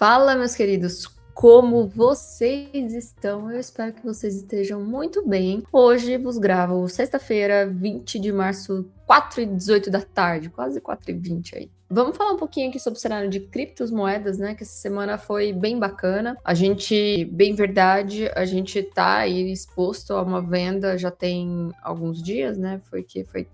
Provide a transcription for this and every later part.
Fala, meus queridos, como vocês estão? Eu espero que vocês estejam muito bem. Hoje vos gravo sexta-feira, 20 de março, 4h18 da tarde, quase 4h20 aí. Vamos falar um pouquinho aqui sobre o cenário de criptomoedas, né? Que essa semana foi bem bacana. A gente tá aí exposto a uma venda já tem alguns dias, né? Foi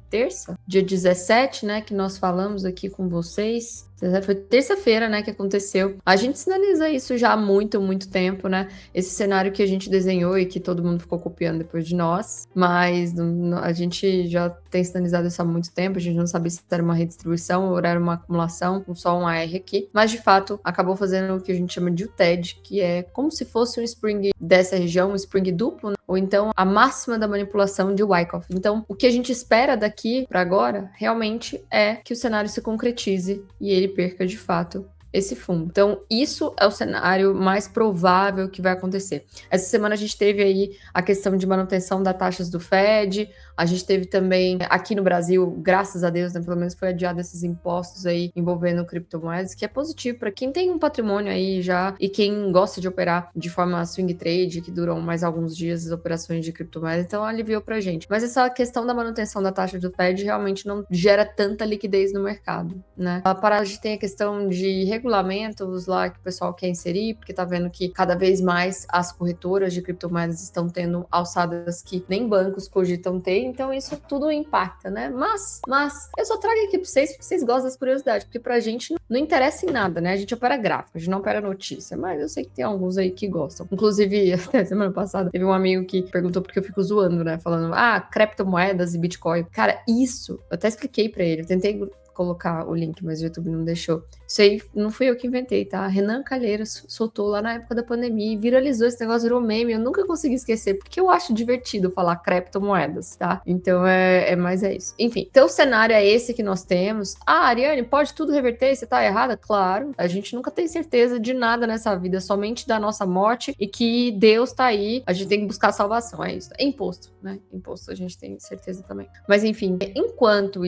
terça, dia 17, né? Que nós falamos aqui com vocês. Foi terça-feira, né? Que aconteceu. A gente sinaliza isso já há muito, muito tempo, né? Esse cenário que a gente desenhou e que todo mundo ficou copiando depois de nós. Mas a gente já tem sinalizado isso há muito tempo. A gente não sabia se era uma redistribuição ou era uma acumulação com só um AR aqui, mas de fato acabou fazendo o que a gente chama de UTED, que é como se fosse um Spring dessa região, um Spring duplo, né? Ou então a máxima da manipulação de Wyckoff. Então, o que a gente espera daqui para agora realmente é que o cenário se concretize e ele perca de fato esse fundo. Então, isso é o cenário mais provável que vai acontecer. Essa semana a gente teve aí a questão de manutenção das taxas do Fed, a gente teve também aqui no Brasil, graças a Deus, né, pelo menos foi adiado esses impostos aí envolvendo criptomoedas, que é positivo para quem tem um patrimônio aí já e quem gosta de operar de forma swing trade, que duram mais alguns dias as operações de criptomoedas, então aliviou pra gente. Mas essa questão da manutenção da taxa do Fed realmente não gera tanta liquidez no mercado, né? A gente tem a questão de regulamentos lá que o pessoal quer inserir, porque tá vendo que cada vez mais as corretoras de criptomoedas estão tendo alçadas que nem bancos cogitam ter, então isso tudo impacta, né? Mas eu só trago aqui pra vocês porque vocês gostam das curiosidades, porque pra gente não interessa em nada, né? A gente opera gráfico, a gente não opera notícia, mas eu sei que tem alguns aí que gostam. Inclusive, até semana passada, teve um amigo que perguntou porque eu fico zoando, né? Falando, criptomoedas e Bitcoin. Cara, isso, eu até expliquei pra ele, eu tentei colocar o link, mas o YouTube não deixou. Isso aí não fui eu que inventei, tá? Renan Calheiros soltou lá na época da pandemia e viralizou esse negócio, virou meme. Eu nunca consegui esquecer, porque eu acho divertido falar criptomoedas, tá? Então é isso. Enfim, então o cenário é esse que nós temos. Ariane, pode tudo reverter? Você tá errada? Claro. A gente nunca tem certeza de nada nessa vida, somente da nossa morte e que Deus tá aí. A gente tem que buscar salvação, é isso. É imposto, né? Imposto a gente tem certeza também. Mas enfim, enquanto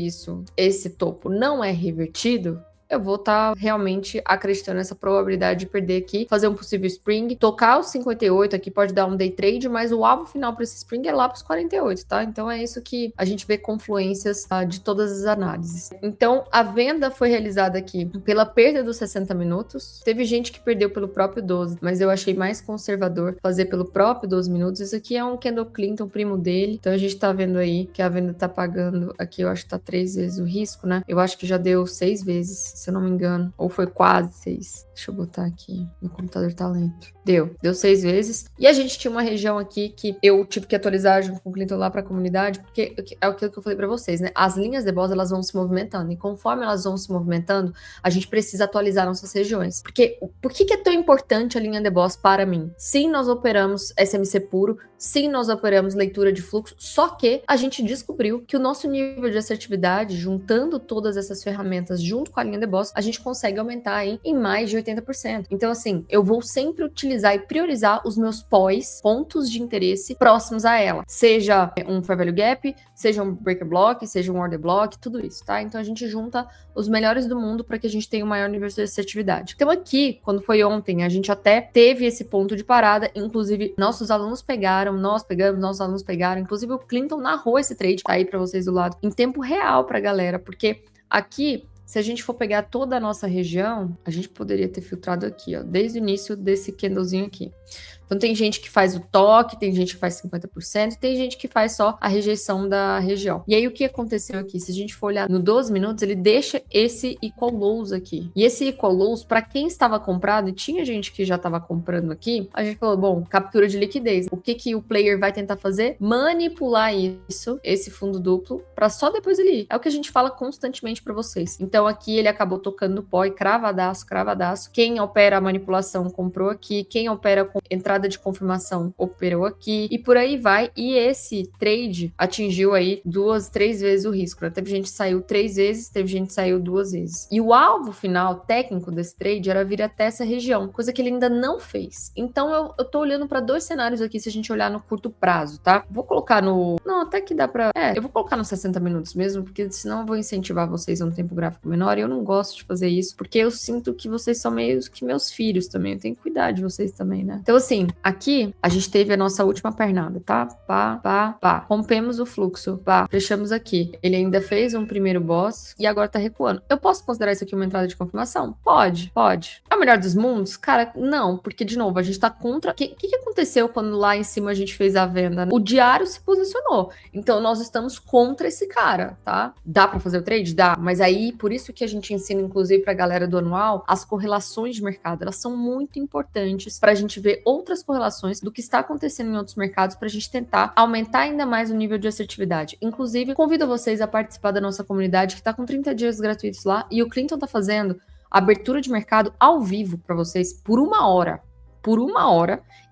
esse topo não é revertido, eu vou estar realmente acreditando nessa probabilidade de perder aqui, fazer um possível Spring, tocar os 58 aqui, pode dar um day trade, mas o alvo final para esse Spring é lá para os 48, tá? Então é isso que a gente vê confluências de todas as análises. Então a venda foi realizada aqui pela perda dos 60 minutos. Teve gente que perdeu pelo próprio 12, mas eu achei mais conservador fazer pelo próprio 12 minutos. Isso aqui é um Kendall Clinton, primo dele. Então a gente tá vendo aí que a venda tá pagando aqui, eu acho que tá 3 vezes o risco, né? Eu acho que já deu 6 vezes, se eu não me engano, ou foi quase 6. Deixa eu botar aqui, meu computador tá lento. Deu 6 vezes. E a gente tinha uma região aqui que eu tive que atualizar junto com o Clinton lá pra comunidade, porque é aquilo que eu falei pra vocês, né? As linhas de boss, elas vão se movimentando, e conforme elas vão se movimentando, a gente precisa atualizar nossas regiões. Porque por que é tão importante a linha de boss para mim? Sim, nós operamos SMC puro, sim, nós operamos leitura de fluxo, só que a gente descobriu que o nosso nível de assertividade, juntando todas essas ferramentas junto com a linha de boss, a gente consegue aumentar aí em mais de 80%. Então, assim, eu vou sempre utilizar e priorizar os meus pontos de interesse próximos a ela. Seja um Fair Value Gap, seja um Breaker Block, seja um Order Block, tudo isso, tá? Então a gente junta os melhores do mundo para que a gente tenha o maior nível de assertividade. Então aqui, quando foi ontem, a gente até teve esse ponto de parada, inclusive nossos alunos pegaram, nós pegamos, nossos alunos pegaram, inclusive o Clinton narrou esse trade, tá aí para vocês do lado, em tempo real pra galera, porque aqui, se a gente for pegar toda a nossa região, a gente poderia ter filtrado aqui, ó, desde o início desse candlezinho aqui. Então tem gente que faz o toque, tem gente que faz 50%, tem gente que faz só a rejeição da região. E aí o que aconteceu aqui? Se a gente for olhar no 12 minutos, ele deixa esse equal lows aqui. E esse equal lows, para quem estava comprado, e tinha gente que já estava comprando aqui, a gente falou, bom, captura de liquidez. O que o player vai tentar fazer? Manipular isso, esse fundo duplo, para só depois ele ir. É o que a gente fala constantemente para vocês. Então aqui ele acabou tocando no pó e cravadaço. Quem opera a manipulação comprou aqui, quem opera com entrada entrada de confirmação operou aqui, e por aí vai. E esse trade atingiu aí 2, 3 vezes o risco, né? Teve gente que saiu 3 vezes, teve gente que saiu 2 vezes. E o alvo final técnico desse trade era vir até essa região, coisa que ele ainda não fez. Então eu tô olhando para 2 cenários aqui, se a gente olhar no curto prazo, tá? Vou colocar no... Não, até que dá pra... eu vou colocar nos 60 minutos mesmo, porque senão eu vou incentivar vocês a um tempo gráfico menor, e eu não gosto de fazer isso, porque eu sinto que vocês são meio que meus filhos também, eu tenho que cuidar de vocês também, né? Então assim, aqui a gente teve a nossa última pernada, tá? Pá, pá, pá. Rompemos o fluxo, pá. Fechamos aqui. Ele ainda fez um primeiro boss e agora tá recuando. Eu posso considerar isso aqui uma entrada de confirmação? Pode, pode. É o melhor dos mundos? Cara, não, porque de novo, a gente tá contra... O que aconteceu quando lá em cima a gente fez a venda, né? O diário se posicionou. Então nós estamos contra esse cara, tá? Dá pra fazer o trade? Dá. Mas aí, por isso que a gente ensina, inclusive, pra galera do anual, as correlações de mercado. Elas são muito importantes pra gente ver outras correlações do que está acontecendo em outros mercados pra gente tentar aumentar ainda mais o nível de assertividade. Inclusive, convido vocês a participar da nossa comunidade que tá com 30 dias gratuitos lá, e o Clinton tá fazendo abertura de mercado ao vivo pra vocês por 1 hora,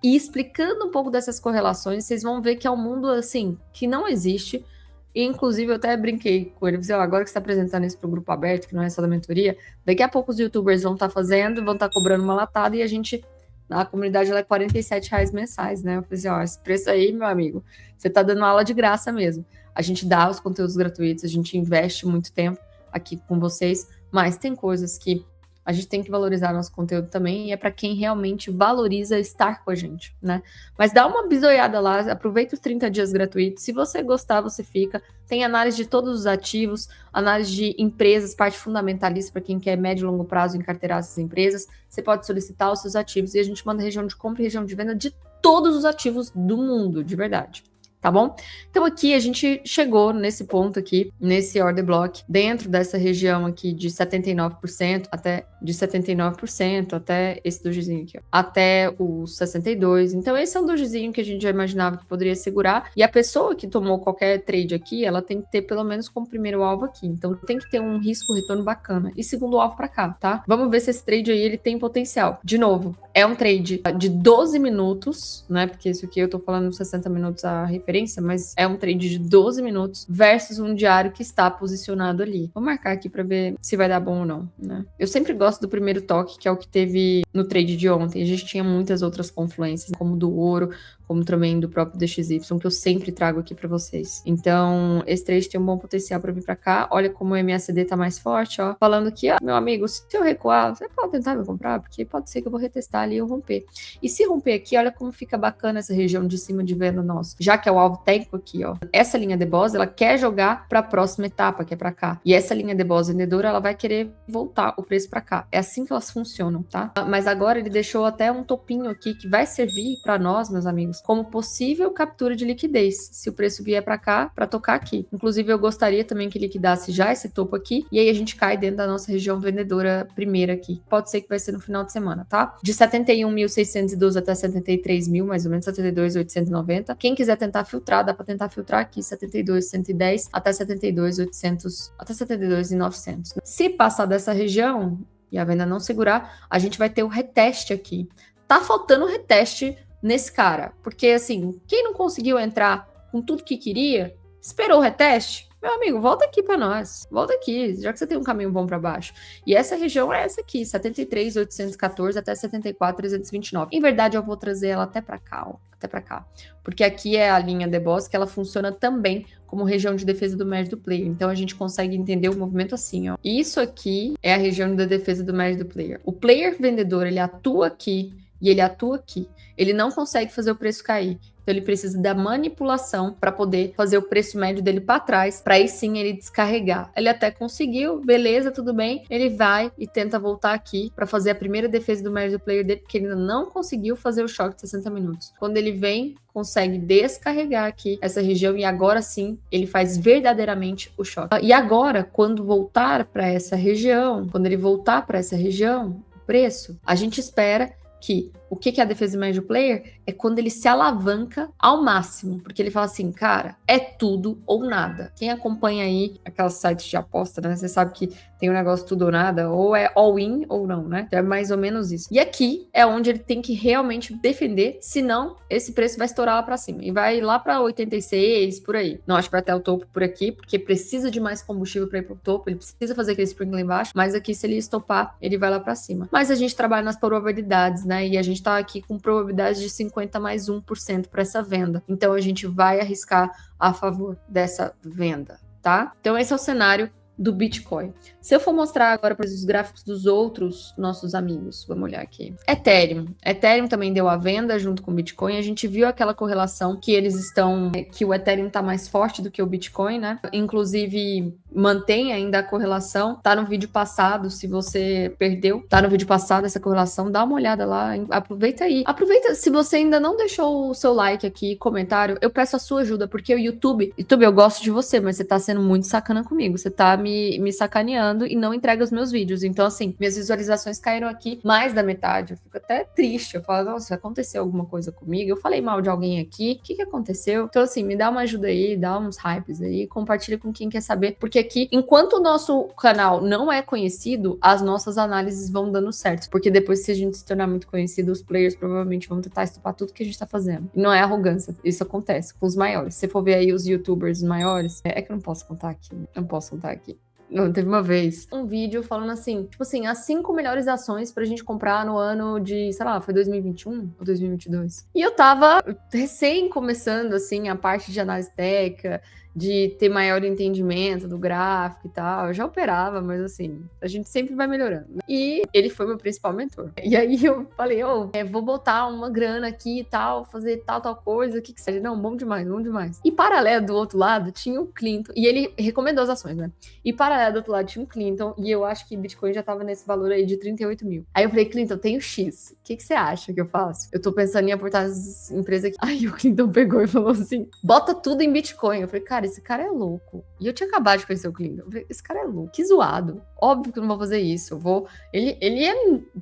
e explicando um pouco dessas correlações. Vocês vão ver que é um mundo, assim, que não existe. E, inclusive, eu até brinquei com ele. Falei, agora que você está apresentando isso para o grupo aberto, que não é só da mentoria, daqui a pouco os youtubers vão estar fazendo, vão estar cobrando uma latada, e a gente, na comunidade, ela é R$47 mensais, né? Eu falei assim, ó, esse preço aí, meu amigo, você tá dando aula de graça mesmo. A gente dá os conteúdos gratuitos, a gente investe muito tempo aqui com vocês, mas tem coisas que a gente tem que valorizar nosso conteúdo também, e é para quem realmente valoriza estar com a gente, né? Mas dá uma bisoiada lá, aproveita os 30 dias gratuitos. Se você gostar, você fica. Tem análise de todos os ativos, análise de empresas, parte fundamentalista para quem quer médio e longo prazo encarteirar essas empresas. Você pode solicitar os seus ativos e a gente manda região de compra e região de venda de todos os ativos do mundo, de verdade. Tá bom? Então aqui a gente chegou nesse ponto aqui, nesse order block, dentro dessa região aqui de 79%, até de 79%, até esse dojizinho aqui, ó, até os 62%. Então esse é um dojizinho que a gente já imaginava que poderia segurar, e a pessoa que tomou qualquer trade aqui, ela tem que ter pelo menos como primeiro alvo aqui. Então tem que ter um risco-retorno bacana. E segundo alvo para cá, tá? Vamos ver se esse trade aí ele tem potencial. De novo, é um trade de 12 minutos, né? Porque isso aqui eu tô falando 60 minutos a referência, mas é um trade de 12 minutos versus um diário que está posicionado ali. Vou marcar aqui para ver se vai dar bom ou não, né? Eu sempre gosto do primeiro toque, que é o que teve no trade de ontem. A gente tinha muitas outras confluências, como do ouro, como também do próprio DXY, que eu sempre trago aqui para vocês. Então, esse trade tem um bom potencial para vir para cá. Olha como o MACD tá mais forte, ó. Falando que, meu amigo, se eu recuar, você pode tentar me comprar, porque pode ser que eu vou retestar ali e eu romper. E se romper aqui, olha como fica bacana essa região de cima de venda nosso. Já que é o alvo técnico aqui, ó. Essa linha de boss, ela quer jogar para a próxima etapa, que é para cá. E essa linha de boss vendedora, ela vai querer voltar o preço para cá. É assim que elas funcionam, tá? Mas agora ele deixou até um topinho aqui que vai servir para nós, meus amigos, como possível captura de liquidez, se o preço vier para cá, para tocar aqui. Inclusive, eu gostaria também que liquidasse já esse topo aqui, e aí a gente cai dentro da nossa região vendedora primeira aqui. Pode ser que vai ser no final de semana, tá? De 71.612 até 73.000, mais ou menos, 72.890. Quem quiser tentar filtrar, dá para tentar filtrar aqui, 72.110 até 72.800, até 72.900. Se passar dessa região e a venda não segurar, a gente vai ter o reteste aqui. Tá faltando reteste nesse cara, porque assim, quem não conseguiu entrar com tudo que queria, esperou o reteste, meu amigo, volta aqui para nós, volta aqui, já que você tem um caminho bom para baixo. E essa região é essa aqui, 73.814 até 74.329. Em verdade, eu vou trazer ela até para cá, ó, até para cá, porque aqui é a linha de boss que ela funciona também como região de defesa do médio do player. Então a gente consegue entender o movimento assim, ó. Isso aqui é a região da defesa do médio do player. O player vendedor, ele atua aqui e ele atua aqui. Ele não consegue fazer o preço cair. Então ele precisa da manipulação para poder fazer o preço médio dele para trás, para aí sim ele descarregar. Ele até conseguiu, beleza, tudo bem. Ele vai e tenta voltar aqui para fazer a primeira defesa do médio do player dele, porque ele ainda não conseguiu fazer o choque de 60 minutos. Quando ele vem, consegue descarregar aqui essa região e agora sim ele faz verdadeiramente o choque. E agora, quando voltar para essa região, quando ele voltar para essa região, o preço, a gente espera que O que que é a defesa do médio player? É quando ele se alavanca ao máximo, porque ele fala assim, cara, é tudo ou nada. Quem acompanha aí aquelas sites de aposta, né? Você sabe que tem um negócio tudo ou nada, ou é all-in ou não, né? Então é mais ou menos isso. E aqui é onde ele tem que realmente defender, senão esse preço vai estourar lá pra cima. E vai lá pra 86, por aí. Não acho que vai até o topo por aqui, porque precisa de mais combustível pra ir pro topo, ele precisa fazer aquele spring lá embaixo, mas aqui se ele estopar, ele vai lá pra cima. Mas a gente trabalha nas probabilidades, né? E a gente tá aqui com probabilidade de 50 mais 1% para essa venda. Então a gente vai arriscar a favor dessa venda, tá? Então esse é o cenário do Bitcoin. Se eu for mostrar agora para os gráficos dos outros nossos amigos, vamos olhar aqui. Ethereum. Ethereum também deu a venda junto com o Bitcoin. A gente viu aquela correlação que eles estão, que o Ethereum está mais forte do que o Bitcoin, né? Inclusive mantém ainda a correlação. Tá no vídeo passado, se você perdeu, tá no vídeo passado essa correlação, dá uma olhada lá, aproveita aí. Aproveita, se você ainda não deixou o seu like aqui, comentário, eu peço a sua ajuda, porque o YouTube, eu gosto de você, mas você tá sendo muito sacana comigo, você tá me sacaneando e não entrega os meus vídeos. Então, assim, minhas visualizações caíram aqui mais da metade. Eu fico até triste. Eu falo, nossa, aconteceu alguma coisa comigo? Eu falei mal de alguém aqui? O que aconteceu? Então, assim, me dá uma ajuda aí, dá uns hypes aí, compartilha com quem quer saber. Porque aqui, enquanto o nosso canal não é conhecido, as nossas análises vão dando certo. Porque depois, se a gente se tornar muito conhecido, os players provavelmente vão tentar estupar tudo que a gente tá fazendo. E não é arrogância. Isso acontece com os maiores. Se você for ver aí os YouTubers maiores, é que eu não posso contar aqui. Não posso contar aqui. Não, teve uma vez um vídeo falando assim, tipo assim, as 5 melhores ações pra gente comprar no ano de, sei lá, foi 2021 ou 2022. E eu tava recém começando, assim, a parte de análise técnica, de ter maior entendimento do gráfico e tal. Eu já operava, mas assim, a gente sempre vai melhorando. E ele foi meu principal mentor. E aí eu falei, vou botar uma grana aqui e tal, fazer tal coisa, o que que seja. Não, bom demais, bom demais. E paralelo do outro lado tinha o Clinton, e ele recomendou as ações, né? E paralelo do outro lado tinha o Clinton, e eu acho que Bitcoin já tava nesse valor aí de 38 mil. Aí eu falei, Clinton, eu tenho X, o que que você acha que eu faço? Eu tô pensando em aportar as empresas aqui. Aí o Clinton pegou e falou assim, bota tudo em Bitcoin. Eu falei, cara, esse cara é louco. E eu tinha acabado de conhecer o Clinton. Eu falei, esse cara é louco, que zoado. Óbvio que eu não vou fazer isso. Eu vou. Ele é.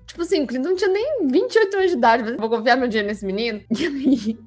Tipo assim, o Clinton não tinha nem 28 anos de idade. Mas eu vou confiar meu dinheiro nesse menino. E aí,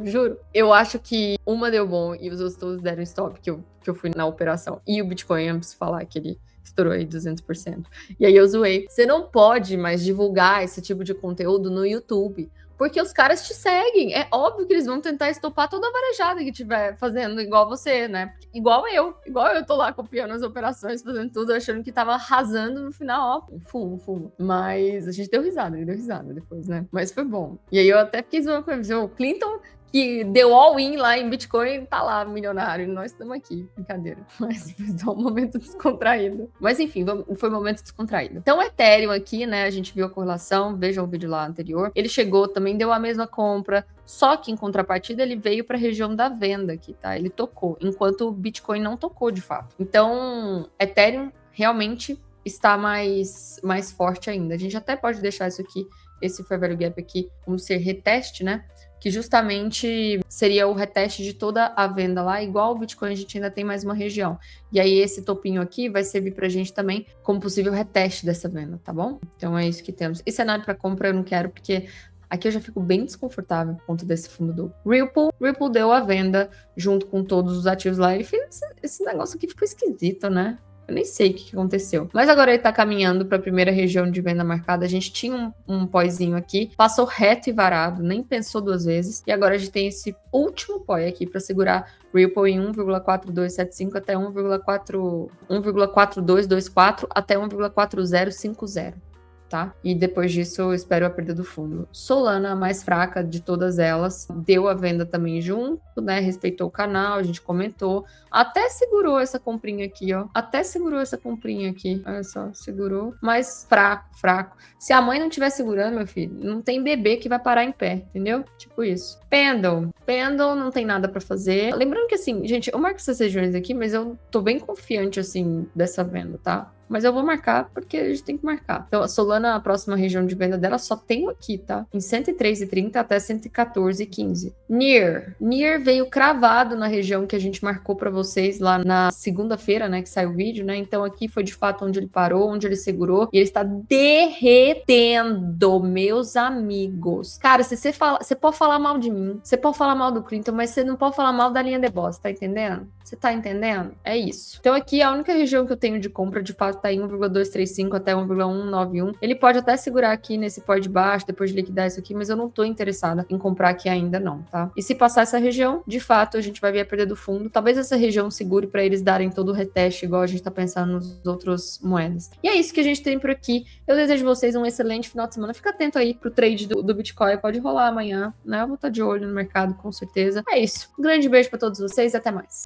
juro. Eu acho que uma deu bom e os outros todos deram stop, que eu fui na operação. E o Bitcoin, eu preciso falar que ele estourou aí 200%. E aí eu zoei. Você não pode mais divulgar esse tipo de conteúdo no YouTube. Porque os caras te seguem. É óbvio que eles vão tentar estopar toda a varejada que tiver fazendo igual você, né? Igual eu. Igual eu tô lá copiando as operações, fazendo tudo, achando que tava arrasando no final, ó. Fumo. Mas a gente deu risada, ele deu risada depois, né? Mas foi bom. E aí eu até fiquei zoando com ele. O Clinton, que deu all-in lá em Bitcoin, tá lá, milionário. E nós estamos aqui. Brincadeira. Mas foi só um momento descontraído. Mas enfim, foi um momento descontraído. Então, o Ethereum aqui, né? A gente viu a correlação. Vejam o vídeo lá anterior. Ele chegou, também deu a mesma compra. Só que, em contrapartida, ele veio para a região da venda aqui, tá? Ele tocou. Enquanto o Bitcoin não tocou, de fato. Então, Ethereum realmente está mais forte ainda. A gente até pode deixar isso aqui, esse Fair Value Gap aqui, como ser reteste, né? Que justamente seria o reteste de toda a venda lá, igual o Bitcoin a gente ainda tem mais uma região. E aí esse topinho aqui vai servir pra gente também como possível reteste dessa venda, tá bom? Então é isso que temos. E cenário para compra eu não quero, porque aqui eu já fico bem desconfortável por conta desse fundo do Ripple. Ripple deu a venda junto com todos os ativos lá. Ele fez esse negócio aqui, ficou esquisito, né? Eu nem sei o que aconteceu. Mas agora ele tá caminhando para a primeira região de venda marcada. A gente tinha um póizinho aqui, passou reto e varado, nem pensou duas vezes. E agora a gente tem esse último poi aqui para segurar Ripple em 1,4275 até 1,4224 até 1,4050. Tá? E depois disso eu espero a perda do fundo. Solana, a mais fraca de todas elas, deu a venda também junto, né? Respeitou o canal, a gente comentou. Até segurou essa comprinha aqui, ó. Olha só, segurou. Mas fraco. Se a mãe não estiver segurando, meu filho, não tem bebê que vai parar em pé, entendeu? Tipo isso. Pendle não tem nada pra fazer. Lembrando que assim, gente, eu marco essas regiões aqui, mas eu tô bem confiante, assim, dessa venda, tá? Mas eu vou marcar porque a gente tem que marcar. Então, a Solana, a próxima região de venda dela, só tem aqui, tá? Em 103,30 até 114,15. NEAR veio cravado na região que a gente marcou para vocês lá na segunda-feira, né, que saiu o vídeo, né? Então aqui foi de fato onde ele parou, onde ele segurou, e ele está derretendo, meus amigos. Cara, se você fala, você pode falar mal de mim, você pode falar mal do Clinton, mas você não pode falar mal da linha de boss, tá entendendo? Você tá entendendo? É isso. Então aqui a única região que eu tenho de compra de fato tá em 1,235 até 1,191. Ele pode até segurar aqui nesse pó de baixo, depois de liquidar isso aqui, mas eu não tô interessada em comprar aqui ainda não, tá? E se passar essa região, de fato, a gente vai ver a perda do fundo. Talvez essa região segure para eles darem todo o reteste, igual a gente tá pensando nos outros moedas. E é isso que a gente tem por aqui. Eu desejo vocês um excelente final de semana. Fica atento aí pro trade do Bitcoin, pode rolar amanhã, né? Eu vou estar de olho no mercado, com certeza. É isso. Um grande beijo para todos vocês e até mais.